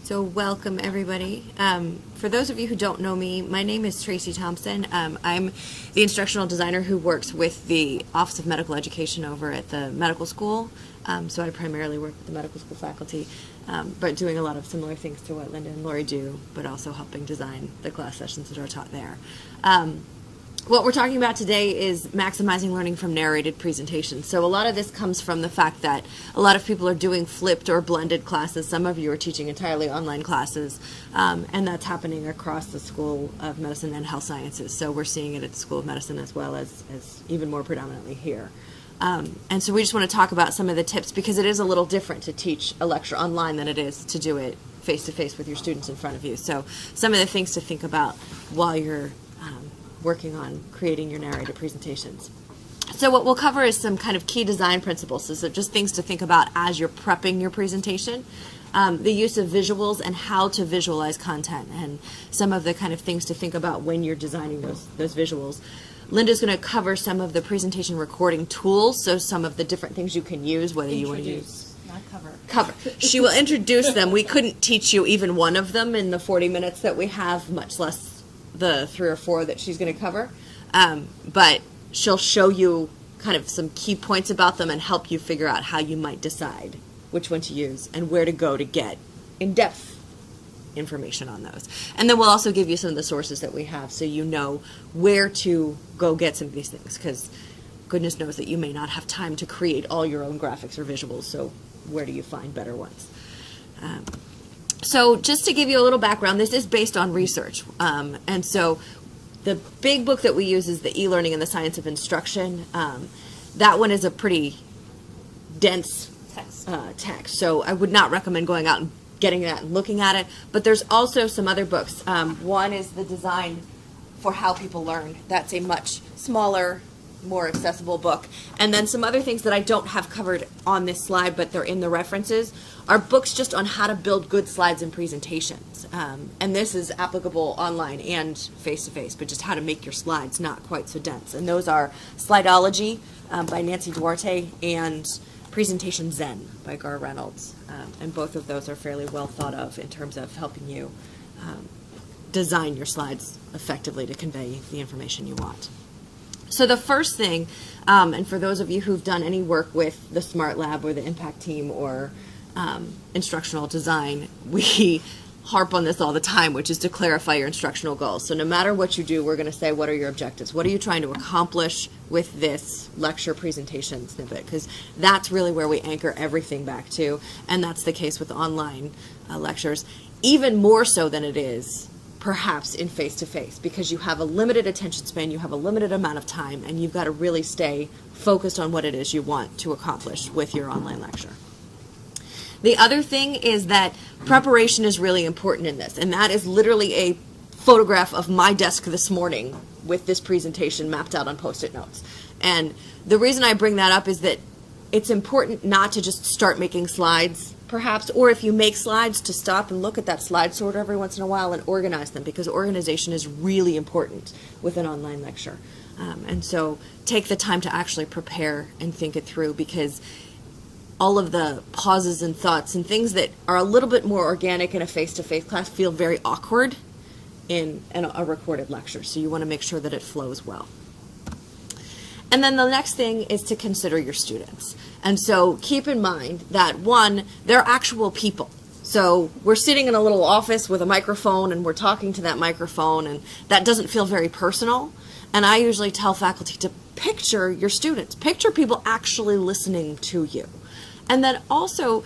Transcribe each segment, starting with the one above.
So welcome, everybody. For those of you who don't know me, my name is Tracy Thompson. I'm the instructional designer who works with the Office of Medical Education over at the medical school. So I primarily work with the medical school faculty, but doing a lot of similar things to what Linda and Lori do, but also helping design the class sessions that are taught there. What we're talking about today is maximizing learning from narrated presentations. So a lot of this comes from the fact that a lot of people are doing flipped or blended classes. Some of you are teaching entirely online classes, and that's happening across the School of Medicine and Health Sciences. So we're seeing it at the School of Medicine as well as even more predominantly here. And so we just want to talk about some of the tips because it is a little different to teach a lecture online than it is to do it face-to-face with your students in front of you. So some of the things to think about while you're working on creating your narrated presentations. So what we'll cover is some kind of key design principles, so just things to think about as you're prepping your presentation, the use of visuals and how to visualize content, and some of the kind of things to think about when you're designing those visuals. Linda's going to cover some of the presentation recording tools, so some of the different things you can use, whether you want to use. Not cover. Cover. She will introduce them. We couldn't teach you even one of them in the 40 minutes that we have, much less the 3 or 4 that she's going to cover, but she'll show you kind of some key points about them and help you figure out how you might decide which one to use and where to go to get in-depth information on those. And then we'll also give you some of the sources that we have so you know where to go get some of these things, because goodness knows that you may not have time to create all your own graphics or visuals, so where do you find better ones? So just to give you a little background, this is based on research. And so the big book that we use is the E-Learning and the Science of Instruction. That one is a pretty dense text. So I would not recommend going out and getting that and looking at it. But there's also some other books. One is The Design for How People Learn. That's a much smaller, more accessible book. And then some other things that I don't have covered on this slide, but they're in the references, are books just on how to build good slides and presentations. And this is applicable online and face-to-face, but just how to make your slides not quite so dense. And those are Slideology by Nancy Duarte and Presentation Zen by Gar Reynolds. And both of those are fairly well thought of in terms of helping you design your slides effectively to convey the information you want. So the first thing, and for those of you who've done any work with the Smart Lab or the Impact Team or instructional design, we harp on this all the time, which is to clarify your instructional goals. So no matter what you do, we're going to say, what are your objectives? What are you trying to accomplish with this lecture presentation snippet? Because that's really where we anchor everything back to, and that's the case with online lectures, even more so than it is perhaps in face-to-face, because you have a limited attention span, you have a limited amount of time, and you've got to really stay focused on what it is you want to accomplish with your online lecture. The other thing is that preparation is really important in this, and that is literally a photograph of my desk this morning with this presentation mapped out on Post-it notes. And the reason I bring that up is that it's important not to just start making slides, perhaps, or if you make slides, to stop and look at that slide sorter every once in a while and organize them, because organization is really important with an online lecture. And so take the time to actually prepare and think it through, because all of the pauses and thoughts and things that are a little bit more organic in a face-to-face class feel very awkward in a recorded lecture. So you want to make sure that it flows well. And then the next thing is to consider your students. And so keep in mind that, one, they're actual people. So we're sitting in a little office with a microphone and we're talking to that microphone, and that doesn't feel very personal. And I usually tell faculty to picture your students. Picture people actually listening to you. And then also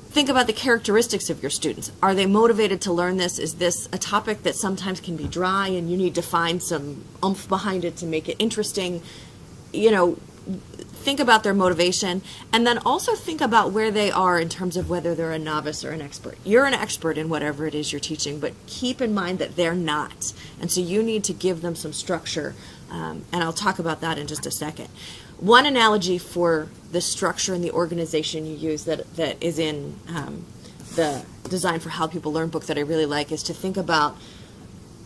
think about the characteristics of your students. Are they motivated to learn this? Is this a topic that sometimes can be dry and you need to find some oomph behind it to make it interesting? You know, think about their motivation, and then also think about where they are in terms of whether they're a novice or an expert. You're an expert in whatever it is you're teaching, but keep in mind that they're not. And so you need to give them some structure, and I'll talk about that in just a second. One analogy for the structure and the organization you use that is in the Design for How People Learn book that I really like is to think about,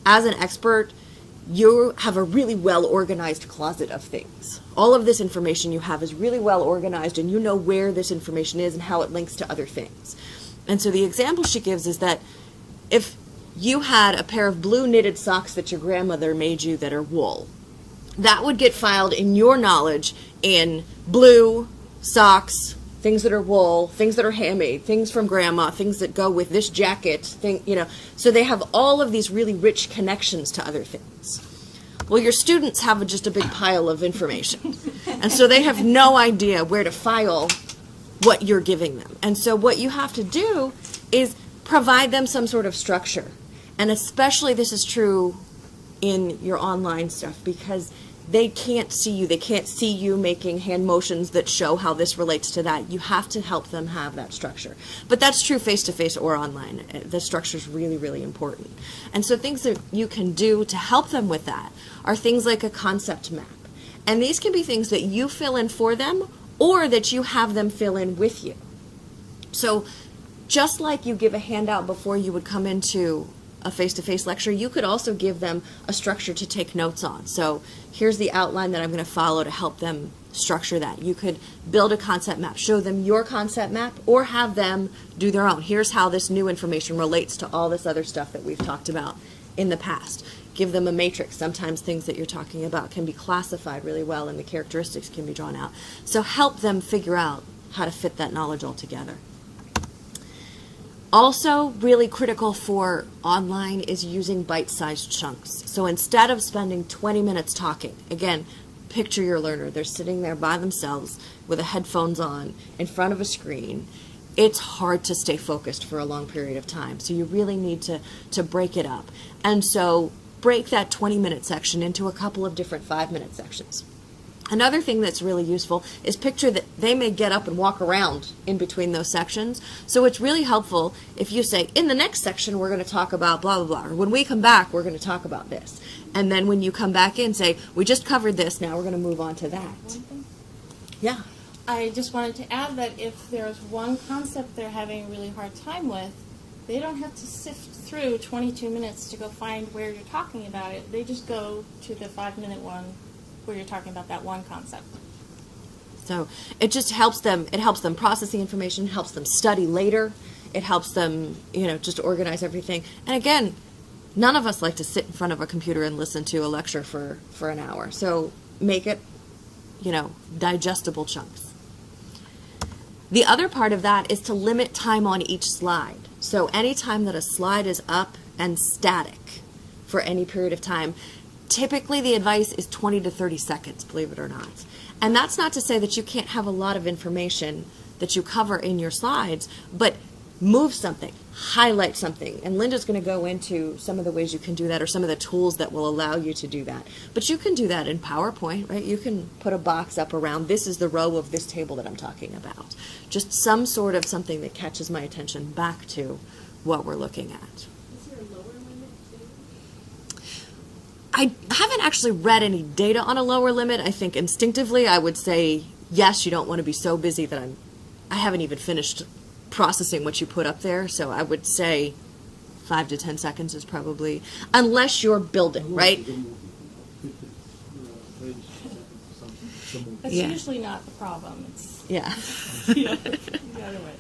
as an expert, you have a really well-organized closet of things. All of this information you have is really well organized, and you know where this information is and how it links to other things. And so the example she gives is that if you had a pair of blue knitted socks that your grandmother made you that are wool, that would get filed in your knowledge in blue socks, things that are wool, things that are handmade, things from grandma, things that go with this jacket, so they have all of these really rich connections to other things. Well, your students have just a big pile of information, and so they have no idea where to file what you're giving them. And so what you have to do is provide them some sort of structure, and especially this is true in your online stuff, because they can't see you. They can't see you making hand motions that show how this relates to that. You have to help them have that structure. But that's true face-to-face or online. The structure is really, really important. And so things that you can do to help them with that are things like a concept map. And these can be things that you fill in for them or that you have them fill in with you. So just like you give a handout before you would come into a face-to-face lecture, you could also give them a structure to take notes on. So here's the outline that I'm going to follow to help them structure that. You could build a concept map, show them your concept map, or have them do their own. Here's how this new information relates to all this other stuff that we've talked about in the past. Give them a matrix. Sometimes things that you're talking about can be classified really well and the characteristics can be drawn out. So help them figure out how to fit that knowledge all together. Also, really critical for online is using bite-sized chunks. So instead of spending 20 minutes talking, again, picture your learner. They're sitting there by themselves with the headphones on in front of a screen. It's hard to stay focused for a long period of time. So you really need to break it up. And so break that 20-minute section into a couple of different 5-minute sections. Another thing that's really useful is picture that they may get up and walk around in between those sections. So it's really helpful if you say, in the next section, we're going to talk about blah, blah, blah. Or when we come back, we're going to talk about this. And then when you come back in, say, we just covered this, now we're going to move on to that. Yeah. I just wanted to add that if there's one concept they're having a really hard time with, they don't have to sift through 22 minutes to go find where you're talking about it. They just go to the 5-minute one where you're talking about that one concept. So it just helps them. It helps them process the information, helps them study later. It helps them, just organize everything. And again, none of us like to sit in front of a computer and listen to a lecture for an hour. So make it, digestible chunks. The other part of that is to limit time on each slide. So anytime that a slide is up and static for any period of time, typically the advice is 20 to 30 seconds, believe it or not. And that's not to say that you can't have a lot of information that you cover in your slides, but move something, highlight something. And Linda's going to go into some of the ways you can do that or some of the tools that will allow you to do that. But you can do that in PowerPoint, right? You can put a box up around, this is the row of this table that I'm talking about. Just some sort of something that catches my attention back to what we're looking at. I haven't actually read any data on a lower limit. I think instinctively I would say, yes, you don't want to be so busy that I haven't even finished processing what you put up there. So I would say 5 to 10 seconds is probably, unless you're building, right? That's usually not the problem. It's the other way.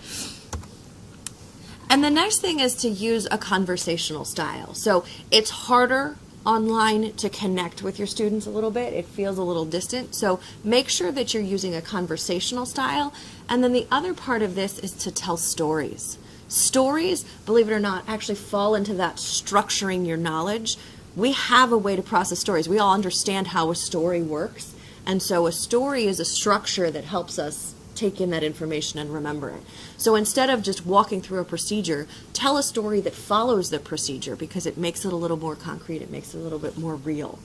And the next thing is to use a conversational style. So it's harder online to connect with your students a little bit. It feels a little distant. So make sure that you're using a conversational style. And then the other part of this is to tell stories. Stories, believe it or not, actually fall into that structuring your knowledge. We have a way to process stories. We all understand how a story works. And so a story is a structure that helps us take in that information and remember it. So instead of just walking through a procedure, tell a story that follows the procedure because it makes it a little more concrete, it makes it a little bit more real.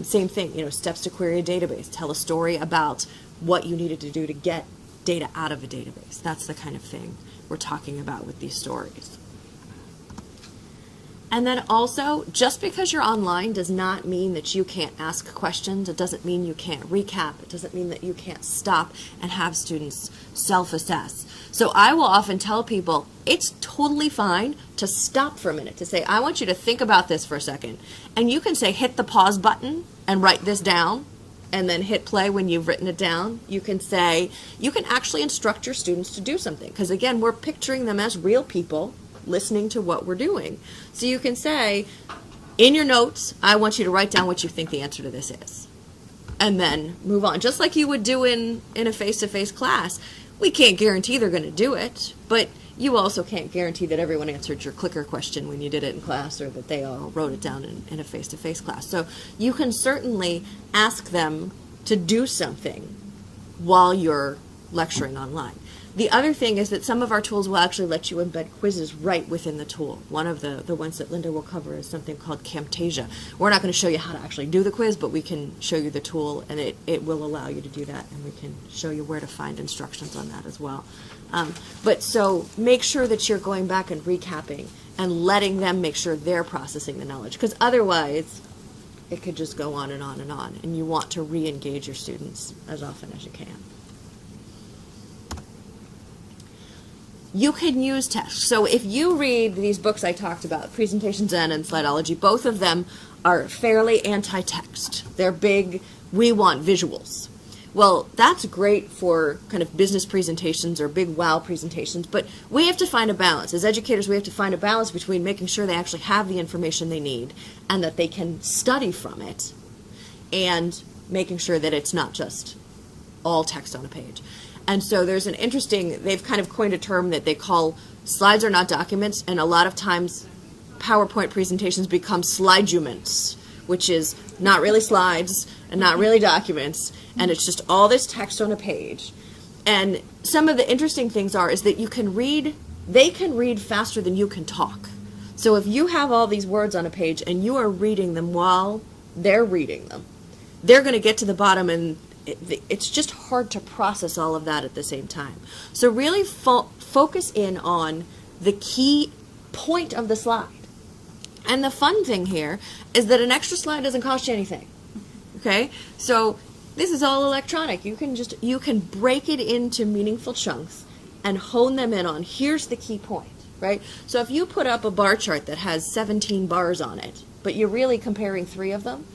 Same thing, steps to query a database. Tell a story about what you needed to do to get data out of a database. That's the kind of thing we're talking about with these stories. And then also, just because you're online does not mean that you can't ask questions. It doesn't mean you can't recap. It doesn't mean that you can't stop and have students self-assess. So I will often tell people, it's totally fine to stop for a minute, to say, I want you to think about this for a second. And you can say, hit the pause button and write this down, and then hit play when you've written it down. You can say, you can actually instruct your students to do something. Because again, we're picturing them as real people listening to what we're doing. So you can say, in your notes, I want you to write down what you think the answer to this is. And then move on. Just like you would do in a face-to-face class. We can't guarantee they're going to do it, but you also can't guarantee that everyone answered your clicker question when you did it in class, or that they all wrote it down in a face-to-face class. So you can certainly ask them to do something while you're lecturing online. The other thing is that some of our tools will actually let you embed quizzes right within the tool. One of the ones that Linda will cover is something called CAMTASIA. We're not going to show you how to actually do the quiz, but we can show you the tool, and it will allow you to do that, and we can show you where to find instructions on that as well. But so make sure that you're going back and recapping and letting them make sure they're processing the knowledge, because otherwise it could just go on and on and on, and you want to re-engage your students as often as you can. You can use text. So if you read these books I talked about, Presentation Zen and Slideology, both of them are fairly anti-text. They're big, we want visuals. Well, that's great for kind of business presentations or big wow presentations, but we have to find a balance. As educators, we have to find a balance between making sure they actually have the information they need and that they can study from it, and making sure that it's not just all text on a page. And so there's an interesting, they've kind of coined a term that they call slides are not documents, and a lot of times PowerPoint presentations become slidejuments, which is not really slides and not really documents, and it's just all this text on a page. And some of the interesting things is that you can read, they can read faster than you can talk. So if you have all these words on a page and you are reading them while they're reading them, they're going to get to the bottom, and it's just hard to process all of that at the same time. So really focus in on the key point of the slide. And the fun thing here is that an extra slide doesn't cost you anything. Okay? So this is all electronic. You can break it into meaningful chunks and hone them in on, here's the key point, right? So if you put up a bar chart that has 17 bars on it, but you're really comparing 3 of them,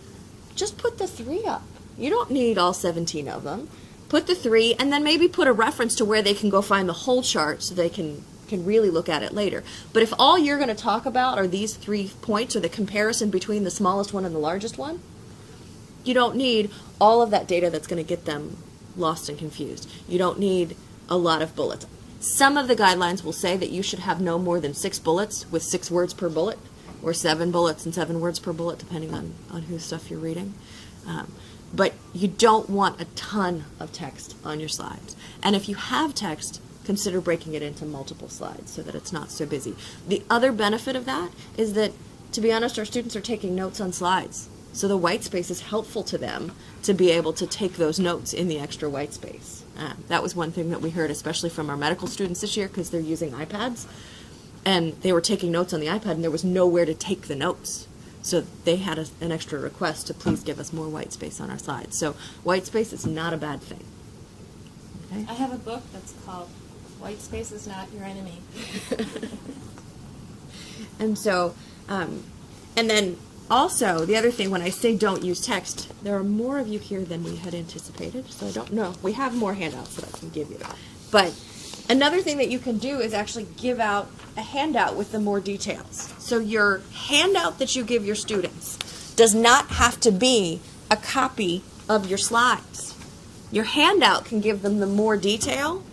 just put the 3 up. You don't need all 17 of them. Put the 3, and then maybe put a reference to where they can go find the whole chart so they can really look at it later. But if all you're going to talk about are these 3 points, or the comparison between the smallest one and the largest one, you don't need all of that data that's going to get them lost and confused. You don't need a lot of bullets. Some of the guidelines will say that you should have no more than 6 bullets with 6 words per bullet, or 7 bullets and 7 words per bullet, depending on whose stuff you're reading. But you don't want a ton of text on your slides. And if you have text, consider breaking it into multiple slides so that it's not so busy. The other benefit of that is that, to be honest, our students are taking notes on slides. So the white space is helpful to them to be able to take those notes in the extra white space. That was one thing that we heard, especially from our medical students this year, because they're using iPads. And they were taking notes on the iPad, and there was nowhere to take the notes. So they had an extra request to please give us more white space on our slides. So white space is not a bad thing. Okay? I have a book that's called White Space is Not Your Enemy. And so, and then also, the other thing, when I say don't use text, there are more of you here than we had anticipated, so I don't know. We have more handouts that I can give you. But another thing that you can do is actually give out a handout with the more details. So your handout that you give your students does not have to be a copy of your slides. Your handout can give them the more detail,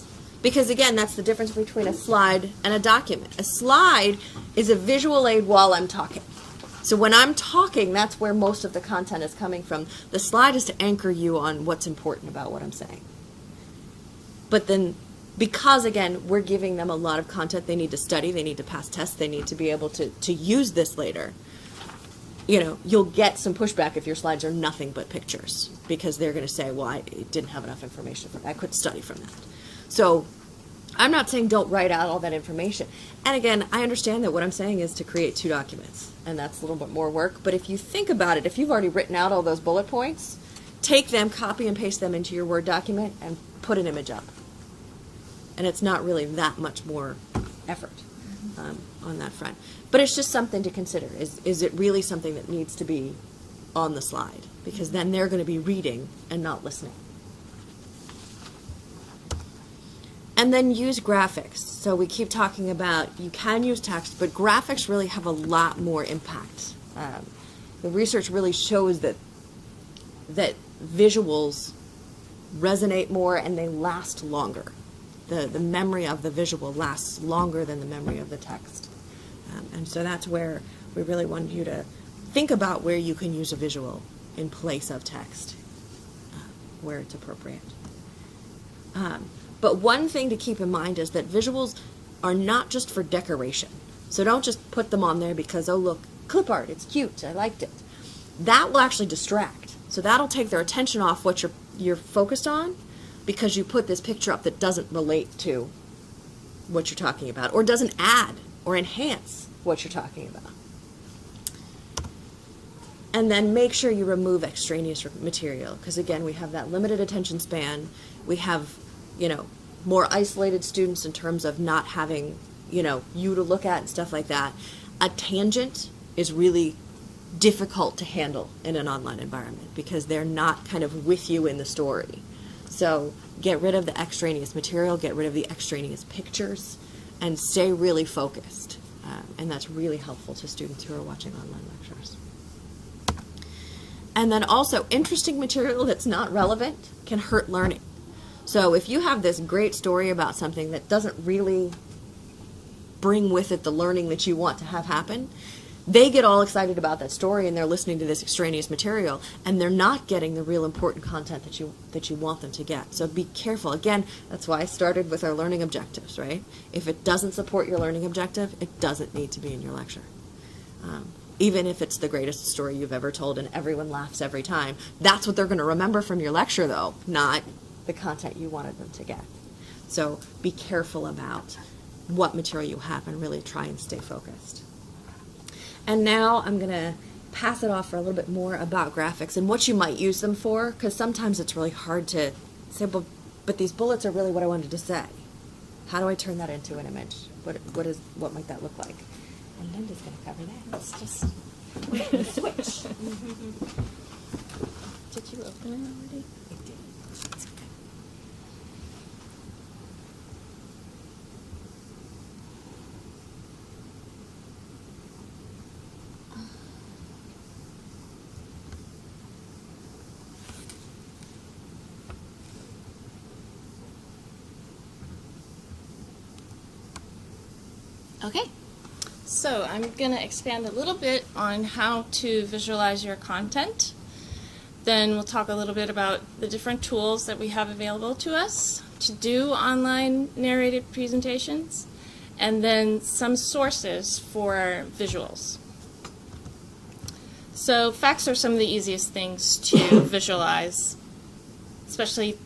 because again, that's the difference between a slide and a document. A slide is a visual aid while I'm talking. So when I'm talking, that's where most of the content is coming from. The slide is to anchor you on what's important about what I'm saying. But then, because again, we're giving them a lot of content they need to study, they need to pass tests, they need to be able to use this later, you'll get some pushback if your slides are nothing but pictures, because they're going to say, well, I didn't have enough information for that. I couldn't study from that. So I'm not saying don't write out all that information. And again, I understand that what I'm saying is to create 2 documents, and that's a little bit more work. But if you think about it, if you've already written out all those bullet points, take them, copy and paste them into your Word document, and put an image up. And it's not really that much more effort on that front. But it's just something to consider. Is it really something that needs to be on the slide, because then they're going to be reading and not listening. And then use graphics. So we keep talking about you can use text, but graphics really have a lot more impact. The research really shows that visuals resonate more and they last longer. The memory of the visual lasts longer than the memory of the text. And so that's where we really want you to think about where you can use a visual in place of text, where it's appropriate. But one thing to keep in mind is that visuals are not just for decoration. So don't just put them on there because, oh look, clip art, it's cute, I liked it. That will actually distract. So that'll take their attention off what you're focused on, because you put this picture up that doesn't relate to what you're talking about, or doesn't add or enhance what you're talking about. And then make sure you remove extraneous material, because again, we have that limited attention span. We have, more isolated students in terms of not having, you to look at and stuff like that. A tangent is really difficult to handle in an online environment because they're not kind of with you in the story. So get rid of the extraneous material, get rid of the extraneous pictures, and stay really focused. And that's really helpful to students who are watching online lectures. And then also, interesting material that's not relevant can hurt learning. So if you have this great story about something that doesn't really bring with it the learning that you want to have happen, they get all excited about that story and they're listening to this extraneous material and they're not getting the real important content that you want them to get. So be careful. Again, that's why I started with our learning objectives, right? If it doesn't support your learning objective, it doesn't need to be in your lecture. Even if it's the greatest story you've ever told and everyone laughs every time, that's what they're going to remember from your lecture though, not the content you wanted them to get. So be careful about what material you have and really try and stay focused. And now I'm going to pass it off for a little bit more about graphics and what you might use them for, because sometimes it's really hard to say, but these bullets are really what I wanted to say. How do I turn that into an image? What might that look like? And Linda's going to cover that. Let's just switch. Did you open it already? I did. It's okay. Okay. So I'm going to expand a little bit on how to visualize your content. Then we'll talk a little bit about the different tools that we have available to us to do online narrated presentations, and then some sources for visuals. So facts are some of the easiest things to visualize, especially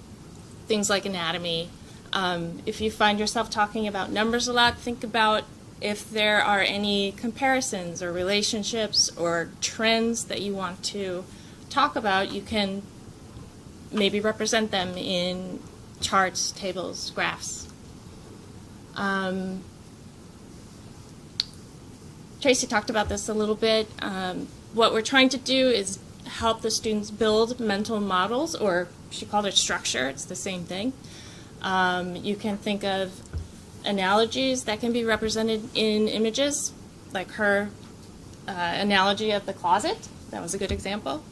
things like anatomy. If you find yourself talking about numbers a lot, think about if there are any comparisons or relationships or trends that you want to talk about. You can maybe represent them in charts, tables, graphs. Tracy talked about this a little bit. What we're trying to do is help the students build mental models, or she called it structure. It's the same thing. You can think of analogies that can be represented in images, like her analogy of the closet. That was a good example.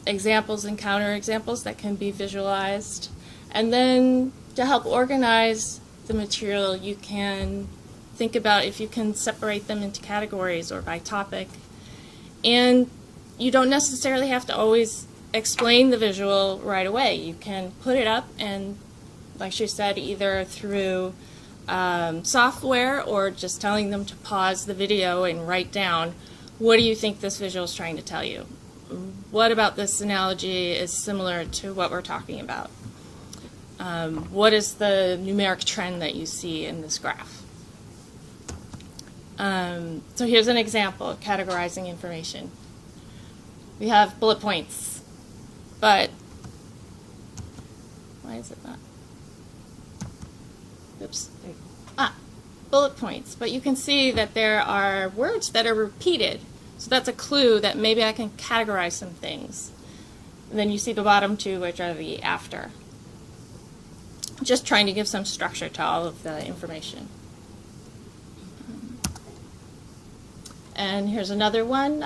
Examples and counterexamples that can be visualized. And then to help organize the material, you can think about if you can separate them into categories or by topic. And you don't necessarily have to always explain the visual right away. You can put it up and, like she said, either through software or just telling them to pause the video and write down, what do you think this visual is trying to tell you? What about this analogy is similar to what we're talking about? What is the numeric trend that you see in this graph? So here's an example of categorizing information. We have bullet points, but why is it not? Oops. Bullet points, but you can see that there are words that are repeated. So that's a clue that maybe I can categorize some things. And then you see the bottom two, which are the after. Just trying to give some structure to all of the information. And here's another one,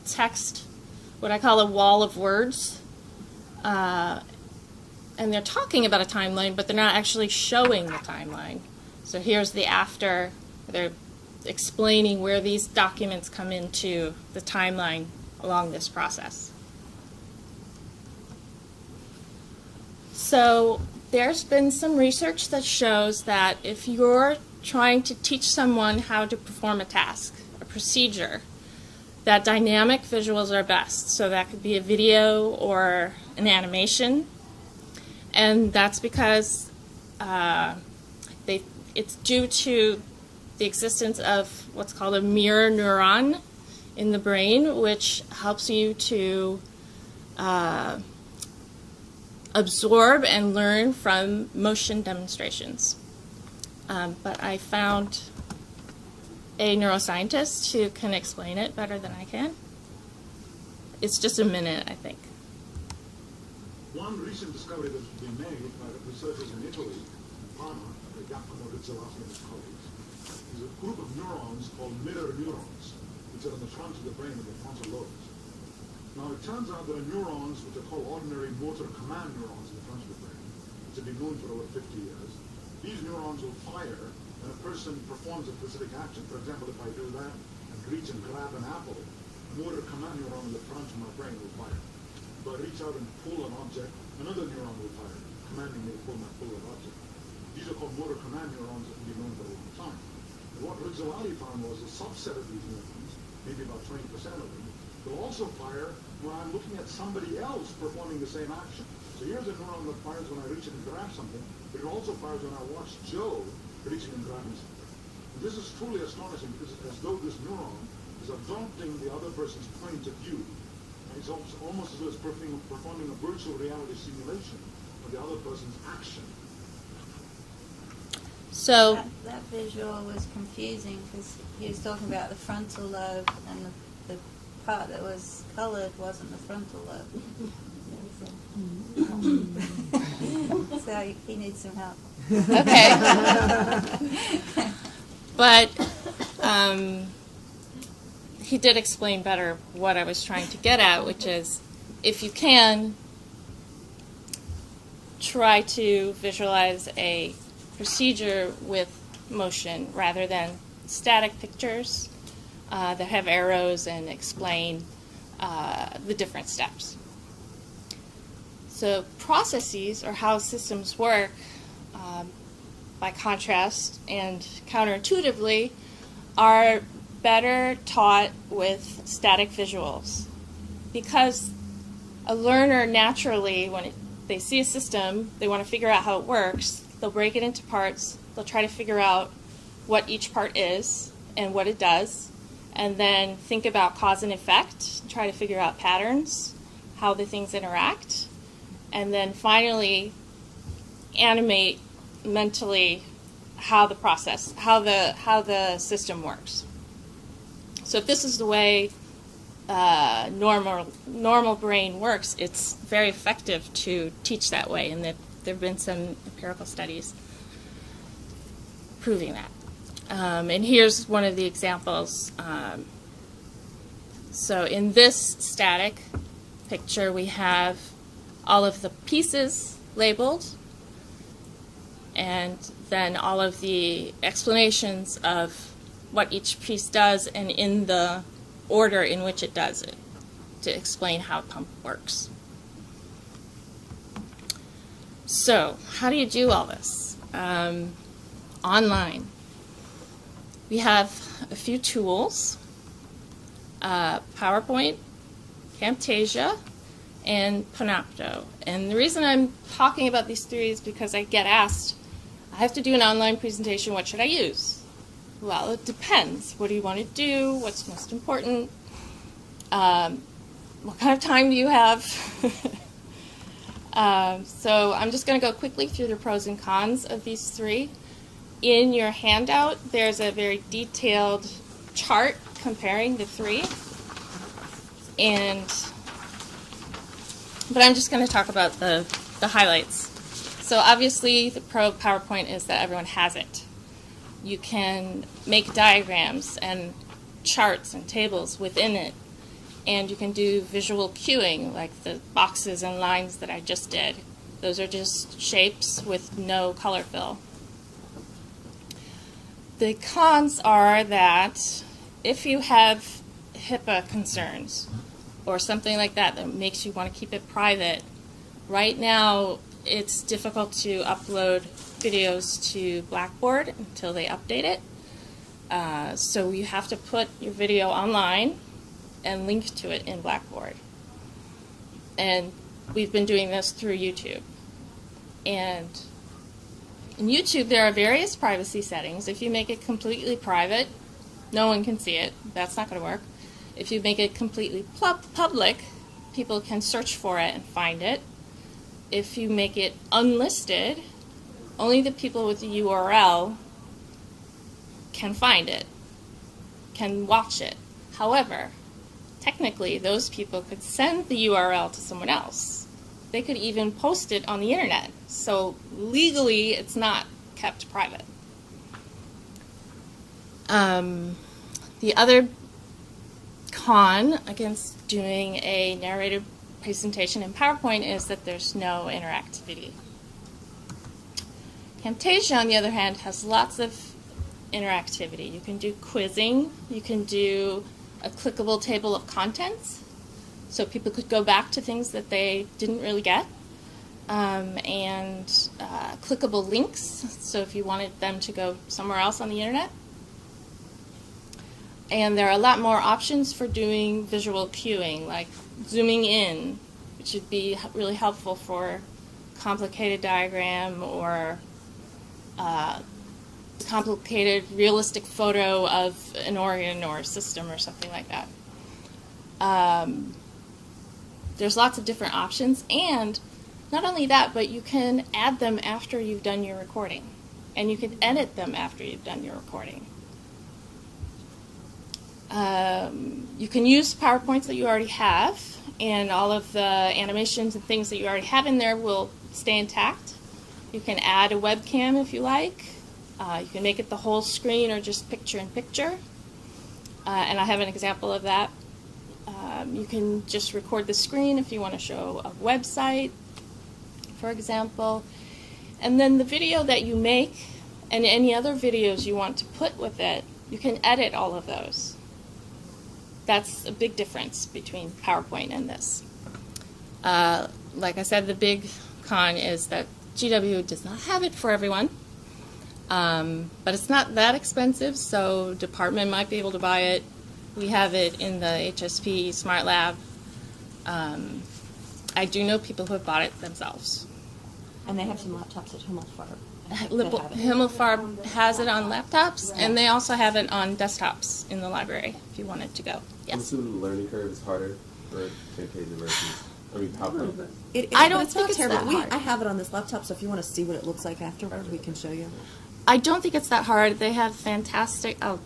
text, what I call a wall of words. And they're talking about a timeline, but they're not actually showing the timeline. So here's the after. They're explaining where these documents come into the timeline along this process. So there's been some research that shows that if you're trying to teach someone how to perform a task, a procedure, that dynamic visuals are best. So that could be a video or an animation. And that's because it's due to the existence of what's called a mirror neuron in the brain, which helps you to absorb and learn from motion demonstrations. But I found a neuroscientist who can explain it better than I can. It's just a minute, I think. One recent discovery that's been made by researchers in Italy, Parma, Giacomo Rizzolatti and his colleagues, is a group of neurons called mirror neurons, which are on the front of the brain of the frontal lobes. Now, it turns out there are neurons which are called ordinary motor command neurons in the front of the brain, which have been known for over 50 years. These neurons will fire when a person performs a specific action. For example, if I do that and reach and grab an apple, a motor command neuron in the front of my brain will fire. If I reach out and pull an object, another neuron will fire, commanding me to pull that object. These are called motor command neurons that have been known for a long time. And what Rizzolatti found was a subset of these neurons, maybe about 20% of them, will also fire when I'm looking at somebody else performing the same action. So here's a neuron that fires when I reach and grab something, but it also fires when I watch Joe reaching and grabbing something. And this is truly astonishing because it's as though this neuron is adopting the other person's point of view. It's almost as though it's performing a virtual reality simulation of the other person's action. So that visual was confusing because he was talking about the frontal lobe, and the part that was colored wasn't the frontal lobe. So he needs some help. okay, but he did explain better what I was trying to get at, which is if you can try to visualize a procedure with motion rather than static pictures that have arrows and explain the different steps. So processes, or how systems work, by contrast and counterintuitively, are better taught with static visuals, because a learner naturally, when they see a system, they want to figure out how it works. They'll break it into parts. They'll try to figure out what each part is and what it does, and then think about cause and effect, try to figure out patterns, how the things interact, and then finally animate mentally how the system works. So if this is the way normal brain works, it's very effective to teach that way, and there have been some empirical studies proving that. And here's one of the examples. So in this static picture, we have all of the pieces labeled, and then all of the explanations of what each piece does and in the order in which it does it, to explain how a pump works. So how do you do all this? Online. We have a few tools, PowerPoint, CAMTASIA, and PANOPTO. And the reason I'm talking about these three is because I get asked, I have to do an online presentation, what should I use? Well, it depends. What do you want to do? What's most important? What kind of time do you have? So I'm just going to go quickly through the pros and cons of these three. In your handout, there's a very detailed chart comparing the three, but I'm just going to talk about the highlights. So obviously the pro of PowerPoint is that everyone has it. You can make diagrams and charts and tables within it, and you can do visual cueing like the boxes and lines that I just did. Those are just shapes with no color fill. The cons are that if you have HIPAA concerns or something like that that makes you want to keep it private, right now it's difficult to upload videos to Blackboard until they update it. So you have to put your video online and link to it in Blackboard. And we've been doing this through YouTube. And in YouTube, there are various privacy settings. If you make it completely private, no one can see it. That's not going to work. If you make it completely public, people can search for it and find it. If you make it unlisted, only the people with the URL can find it, can watch it. However, technically, those people could send the URL to someone else. They could even post it on the internet. So legally, it's not kept private. The other con against doing a narrated presentation in PowerPoint is that there's no interactivity. Camtasia, on the other hand, has lots of interactivity. You can do quizzing. You can do a clickable table of contents, so people could go back to things that they didn't really get, and clickable links, so if you wanted them to go somewhere else on the internet. And there are a lot more options for doing visual cueing, like zooming in, which would be really helpful for complicated diagram or complicated realistic photo of an organ or a system or something like that. There's lots of different options, and not only that, but you can add them after you've done your recording, and you can edit them after you've done your recording. You can use PowerPoints that you already have, and all of the animations and things that you already have in there will stay intact. You can add a webcam if you like. You can make it the whole screen or just picture-in-picture. And I have an example of that. You can just record the screen if you want to show a website, for example. And then the video that you make and any other videos you want to put with it, you can edit all of those. That's a big difference between PowerPoint and this. Like I said, the big con is that GW does not have it for everyone. But it's not that expensive, so department might be able to buy it. We have it in the HSP Smart Lab. I do know people who have bought it themselves. And they have some laptops at Himmelfarb. Himmelfarb has it on laptops, and they also have it on desktops in the library if you wanted to go. Yes. I'm assuming the learning curve is harder for Camtasia versus, PowerPoint. I don't it's think not it's terrible. that hard. I have it on this laptop, so if you want to see what it looks like afterward, we can show you. I don't think it's that hard. They have fantastic, I'm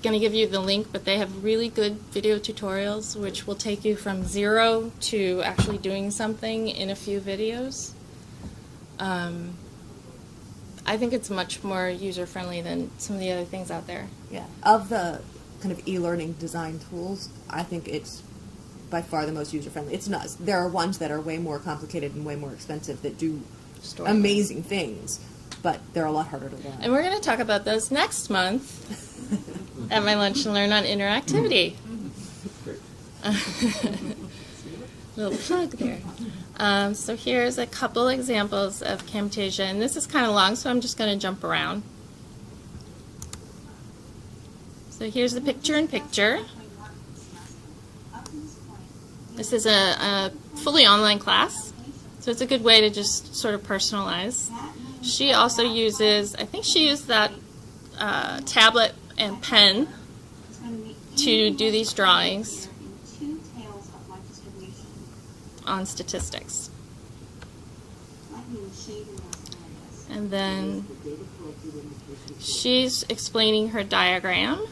going to give you the link, but they have really good video tutorials which will take you from zero to actually doing something in a few videos. I think it's much more user-friendly than some of the other things out there. Yeah. Of the kind of e-learning design tools, I think it's by far the most user-friendly. It's not. There are ones that are way more complicated and way more expensive that do amazing things, but they're a lot harder to learn. And we're going to talk about those next month at my Lunch and Learn on Interactivity. Little plug there. So here's a couple examples of Camtasia, and this is kind of long, so I'm just going to jump around. So here's the picture-in-picture. This is a fully online class, so it's a good way to just sort of personalize. She also uses, I think she used that tablet and pen to do these drawings on statistics. And then she's explaining her diagram.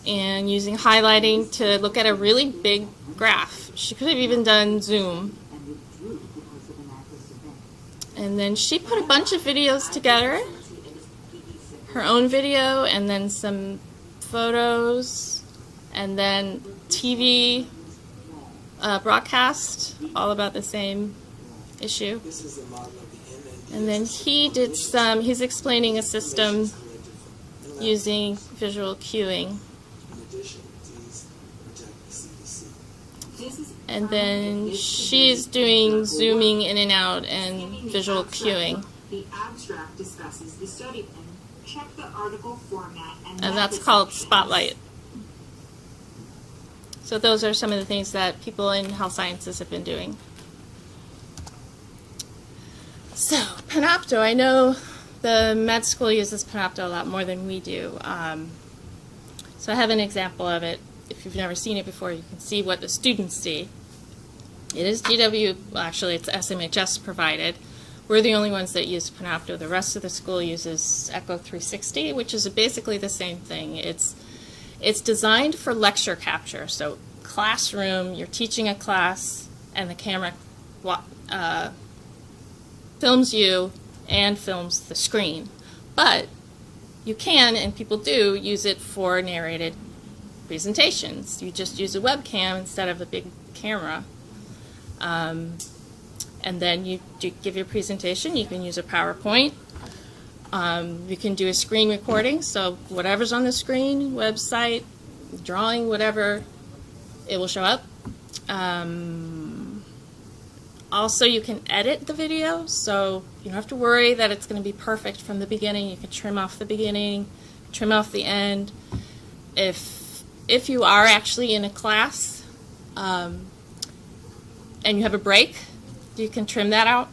and using highlighting to look at a really big graph. She could have even done Zoom. And then she put a bunch of videos together, her own video, and then some photos, and then TV broadcast, all about the same issue. And then he's explaining a system using visual cueing. And then she's doing zooming in and out and visual cueing. The abstract discusses the study plan. Check the article format And that's called Spotlight. So those are some of the things that people in health sciences have been doing. So, PANOPTO, I know the med school uses PANOPTO a lot more than we do. So I have an example of it. If you've never seen it before, you can see what the students see. It is GW, well, actually it's SMHS provided. We're the only ones that use PANOPTO. The rest of the school uses Echo 360, which is basically the same thing. It's designed for lecture capture. So classroom, you're teaching a class, and the camera films you and films the screen. But you can, and people do, use it for narrated presentations. You just use a webcam instead of a big camera. And then you give your presentation. You can use a PowerPoint. You can do a screen recording, so whatever's on the screen, website, drawing, whatever, it will show up. Also, you can edit the video, so you don't have to worry that it's going to be perfect from the beginning. You can trim off the beginning, trim off the end. If you are actually in a class and you have a break, you can trim that out.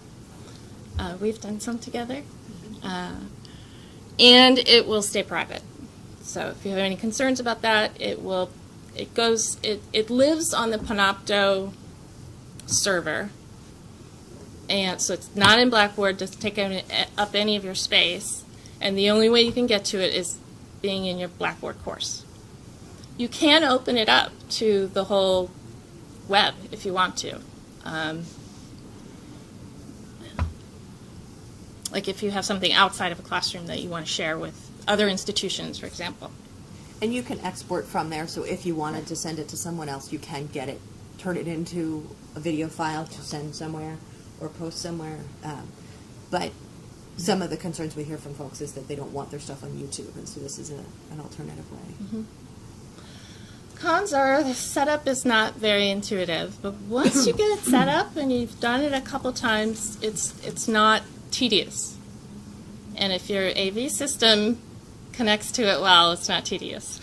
We've done some together. And it will stay private. So if you have any concerns about that, it lives on the PANOPTO server. And so it's not in Blackboard, doesn't take up any of your space. And the only way you can get to it is being in your Blackboard course. You can open it up to the whole web if you want to. Like if you have something outside of a classroom that you want to share with other institutions, for example. And you can export from there, so if you wanted to send it to someone else, you can get it, turn it into a video file to send somewhere or post somewhere. But some of the concerns we hear from folks is that they don't want their stuff on YouTube, and so this is an alternative way. Mm-hmm. Cons are the setup is not very intuitive, but once you get it set up and you've done it a couple times, it's not tedious. And if your AV system connects to it well, it's not tedious.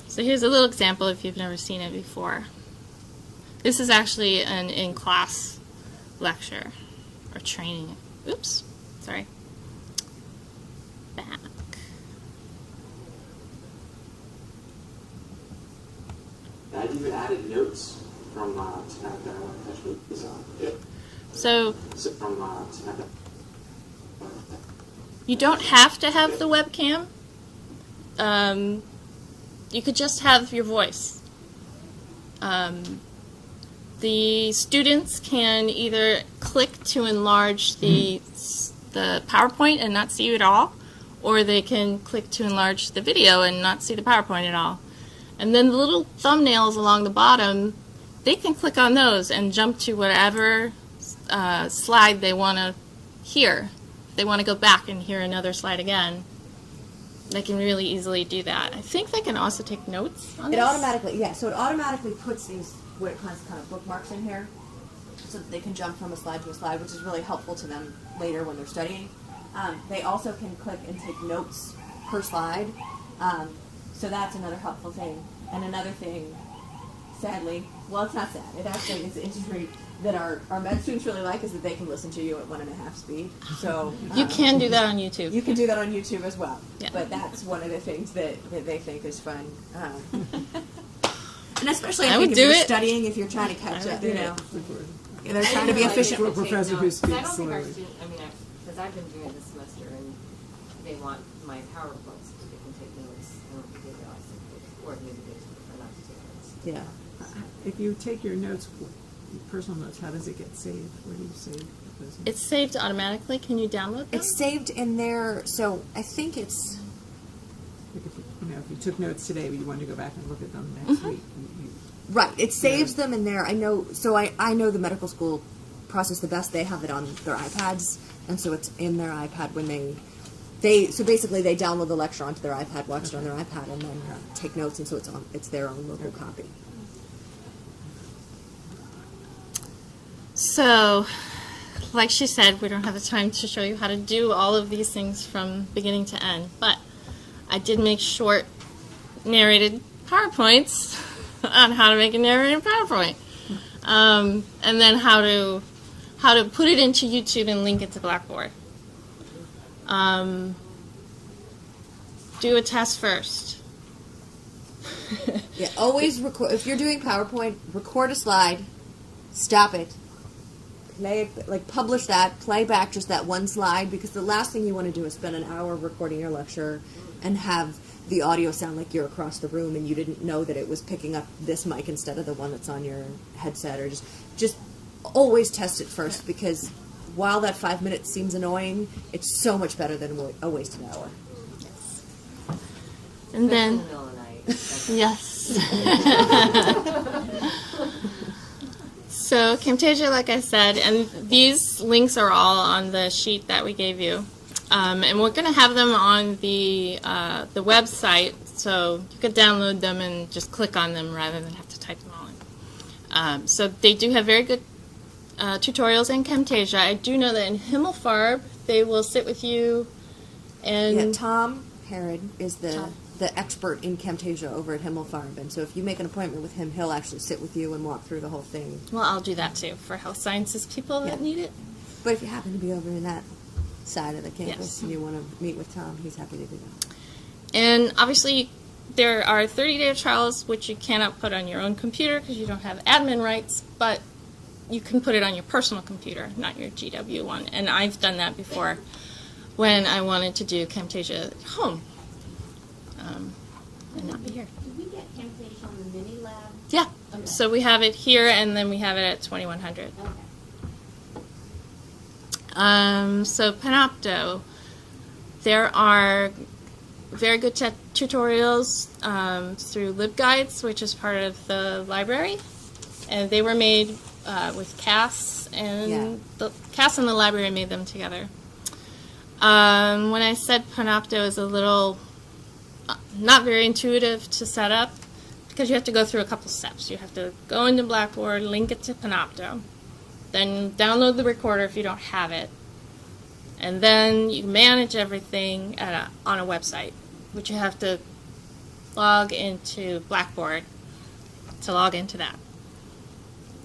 So here's a little example if you've never seen it before. This is actually an in-class lecture or training. Oops, sorry. Back. I've even added notes from tonight that I want to touch base on. So from tonight. You don't have to have the webcam. You could just have your voice. The students can either click to enlarge the PowerPoint and not see you at all, or they can click to enlarge the video and not see the PowerPoint at all. And then the little thumbnails along the bottom, they can click on those and jump to whatever slide they want to hear. If they want to go back and hear another slide again, they can really easily do that. I think they can also take notes on It this. so it automatically puts these what it calls kind of bookmarks in here, so that they can jump from a slide to a slide, which is really helpful to them later when they're studying. They also can click and take notes per slide, so that's another helpful thing. And another thing, sadly, well, it's not sad. It actually is interesting that our med students really like is that they can listen to you at 1.5 speed. So You can do that on YouTube. You can do that on YouTube as well. Yeah. But that's one of the things that they think is fun. And especially I think if you're studying, if you're trying to catch up, you know. They're trying to be efficient. For a professor who I speaks don't think our slowly. students, because I've been doing it this semester, and they want my PowerPoints so they can take notes. I don't think they realize it, or maybe they just prefer not to take notes. Yeah. If you take your notes, personal notes, how does it get saved? Where do you save those notes? It's saved automatically. Can you download them? It's saved in there, so I think it's... Like if you took notes today, but you wanted to go back and look at them next week. Right, it saves them in there. I know, so I know the medical school process the best. They have it on their iPads, and so it's in their iPad when so basically they download the lecture onto their iPad, watch it on their iPad, and then take notes, and so it's their own local copy. So, like she said, we don't have the time to show you how to do all of these things from beginning to end, but I did make short narrated PowerPoints on how to make a narrated PowerPoint, and then how to put it into YouTube and link it to Blackboard. Do a test first. Yeah, always record. If you're doing PowerPoint, record a slide, stop it, play it, like publish that, play back just that one slide, because the last thing you want to do is spend an hour recording your lecture and have the audio sound like you're across the room and you didn't know that it was picking up this mic instead of the one that's on your headset. Or just always test it first, because while that 5 minutes seems annoying, it's so much better than a wasted hour. And then, In the middle of the night. yes. So Camtasia, like I said, and these links are all on the sheet that we gave you. And we're going to have them on the website, so you could download them and just click on them rather than have to type them all in. So they do have very good tutorials in Camtasia. I do know that in Himmelfarb, they will sit with you and... Yeah, Tom Herod is the expert in Camtasia over at Himmelfarb, and so if you make an appointment with him, he'll actually sit with you and walk through the whole thing. Well, I'll do that too for health sciences people that need it. But if you happen to be over in that side of the campus Yes. and you want to meet with Tom, he's happy to do that. And obviously, there are 30-day trials which you cannot put on your own computer because you don't have admin rights, but you can put it on your personal computer, not your GW one. And I've done that before when I wanted to do Camtasia at home and not be here. Did we get Camtasia on the mini lab? Yeah. Okay. So we have it here, and then we have it at 2100. Okay. So Panopto, there are very good tutorials through LibGuides, which is part of the library, and they were made with CAS, and CAS and the library made them together. When I said Panopto is a little not very intuitive to set up, because you have to go through a couple steps. You have to go into Blackboard, link it to Panopto, then download the recorder if you don't have it, and then you manage everything on a website, which you have to log into Blackboard to log into that.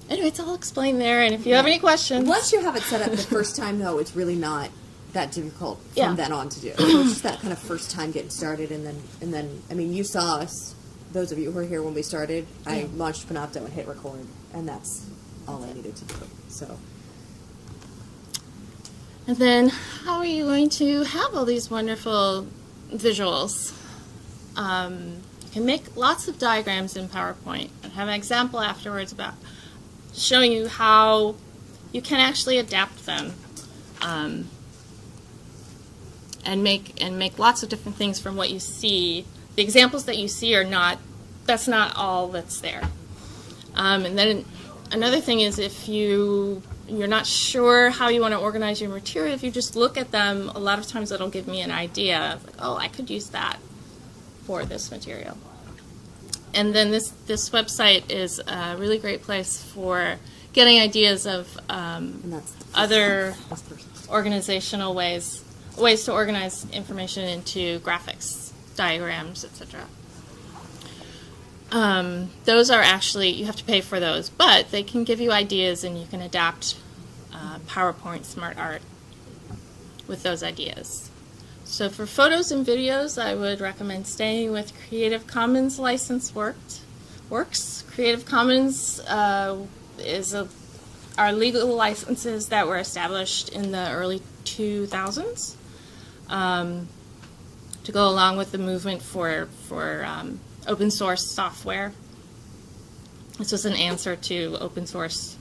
Anyway, it's all explained there, and if you have any questions... Once you have it set up the first time, though, it's really not that difficult from then on to do. So it's just that kind of first time getting started, and then I mean, you saw us, those of you who were here when we started, I launched Panopto and hit record, and that's all I needed to do. So. And then, how are you going to have all these wonderful visuals? You can make lots of diagrams in PowerPoint and have an example afterwards about showing you how you can actually adapt them and make lots of different things from what you see. The examples that you see that's not all that's there. And then another thing is, if you're not sure how you want to organize your material, if you just look at them, a lot of times it'll give me an idea of, like, oh, I could use that for this material. And then this website is a really great place for getting ideas of other organizational ways to organize information into graphics, diagrams, etc. Those are actually, you have to pay for those, but they can give you ideas, and you can adapt PowerPoint Smart Art with those ideas. So for photos and videos, I would recommend staying with Creative Commons licensed works. Creative Commons are legal licenses that were established in the early 2000s. to go along with the movement for open source software. This was an answer to open source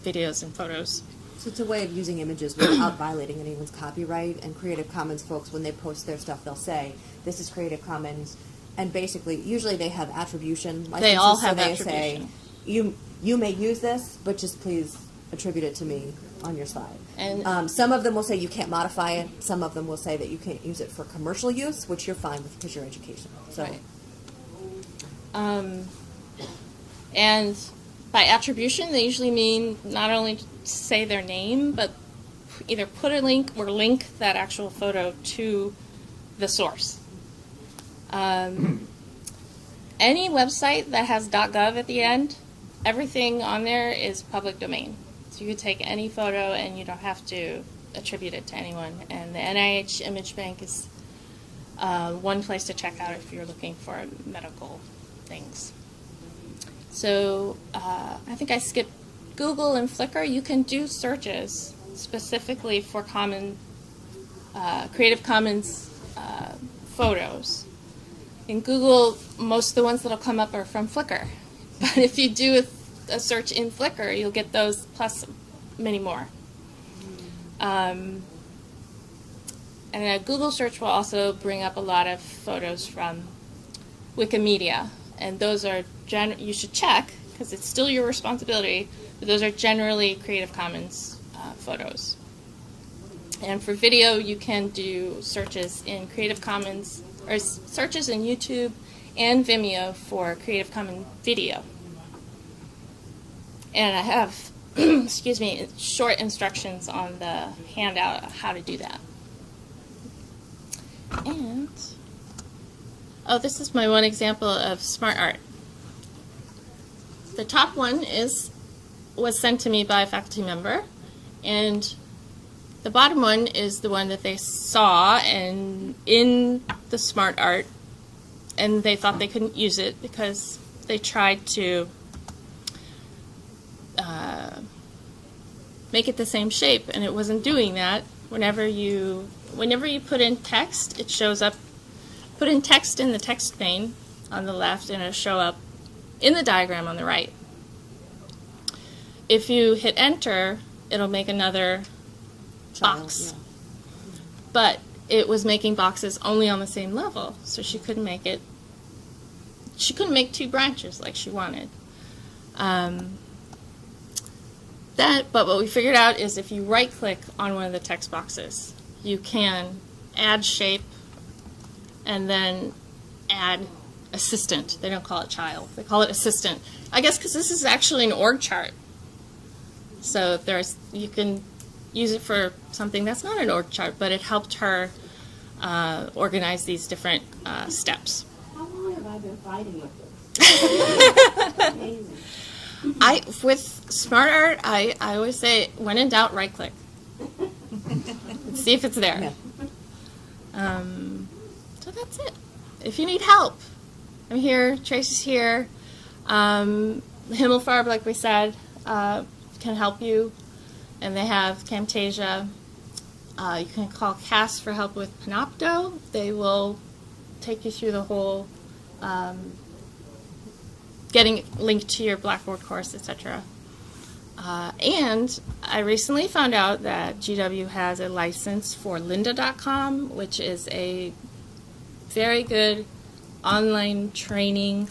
videos and photos. So it's a way of using images without violating anyone's copyright. And Creative Commons folks, when they post their stuff, they'll say, this is Creative Commons. And basically, usually they have attribution licenses. They all have so they attribution. say, you may use this, but just please attribute it to me on your slide. And Some of them will say you can't modify it. Some of them will say that you can't use it for commercial use, which you're fine with because you're educational. So, Right. And by attribution, they usually mean not only to say their name, but either put a link or link that actual photo to the source. Any website that has .gov at the end, everything on there is public domain. So you could take any photo and you don't have to attribute it to anyone. And the NIH Image Bank is one place to check out if you're looking for medical things. So I think I skipped Google and Flickr. You can do searches specifically for Creative Commons photos. In Google, most of the ones that'll come up are from Flickr. But if you do a search in Flickr, you'll get those plus many more. And a Google search will also bring up a lot of photos from Wikimedia. And those are, you should check, because it's still your responsibility, but those are generally Creative Commons photos. And for video, you can do searches in Creative Commons, or searches in YouTube and Vimeo for Creative Commons video. And I have, excuse me, short instructions on the handout of how to do that. And, oh, this is my one example of smart art. The top one was sent to me by a faculty member, and the bottom one is the one that they saw and in the smart art, and they thought they couldn't use it because they tried to make it the same shape, and it wasn't doing that. Whenever you put in text, it shows up. Put in text in the text pane on the left, and it'll show up in the diagram on the right. If you hit enter, it'll make another box. Yeah. But it was making boxes only on the same level, so she couldn't make it. She couldn't make two branches like she wanted. But what we figured out is if you right-click on one of the text boxes, you can add shape and then add assistant. They don't call it child. They call it assistant. I guess because this is actually an org chart. So you can use it for something that's not an org chart, but it helped her organize these different steps. How long have I been fighting with this? Amazing. With smart art, I always say, when in doubt, right click. See if it's there. Yeah. So that's it. If you need help, I'm here. Tracy's here. Himmelfarb, like we said, can help you. And they have CAMTASIA. You can call CAS for help with PANOPTO. They will take you through the whole getting linked to your Blackboard course, etc. And I recently found out that GW has a license for lynda.com, which is a very good online training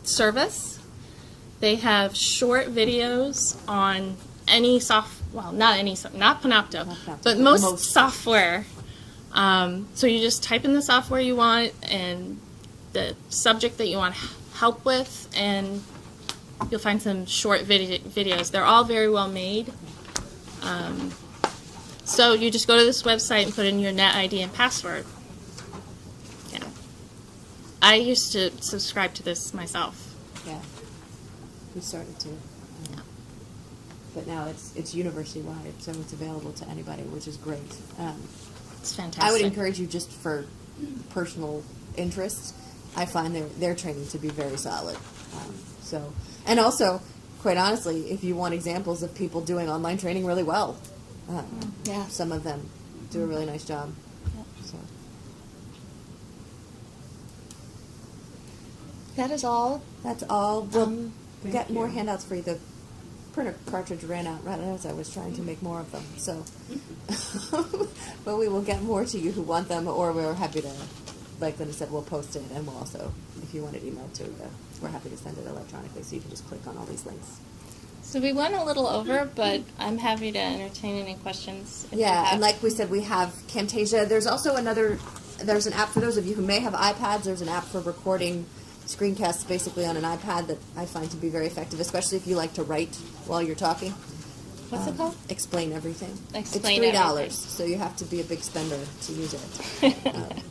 service. They have short videos on any not PANOPTO, but most software. So you just type in the software you want and the subject that you want help with, and you'll find some short videos. They're all very well made. So you just go to this website and put in your net ID and password. Yeah. I used to subscribe to this myself. Yeah. We started to. But now it's university-wide, so it's available to anybody, which is great. It's fantastic. I would encourage you, just for personal interest, I find their training to be very solid. And also, quite honestly, if you want examples of people doing online training really well, Yeah. some of them do a really nice job. Yeah. So. That is all. That's all. We'll Thank get more you. handouts for you. The printer cartridge ran out right as I was trying to make more of them. So, but we will get more to you who want them, or we're happy to, like Linda said, we'll post it, and we'll also, if you want it emailed to, we're happy to send it electronically, so you can just click on all these links. So we went a little over, but I'm happy to entertain any questions. If you Yeah, have. and like we said, we have Camtasia. There's also there's an app for those of you who may have iPads. There's an app for recording screencasts basically on an iPad that I find to be very effective, especially if you like to write while you're talking. What's it called? Explain Everything. Explain it's $3, Everything. so you have to be a big spender to use it.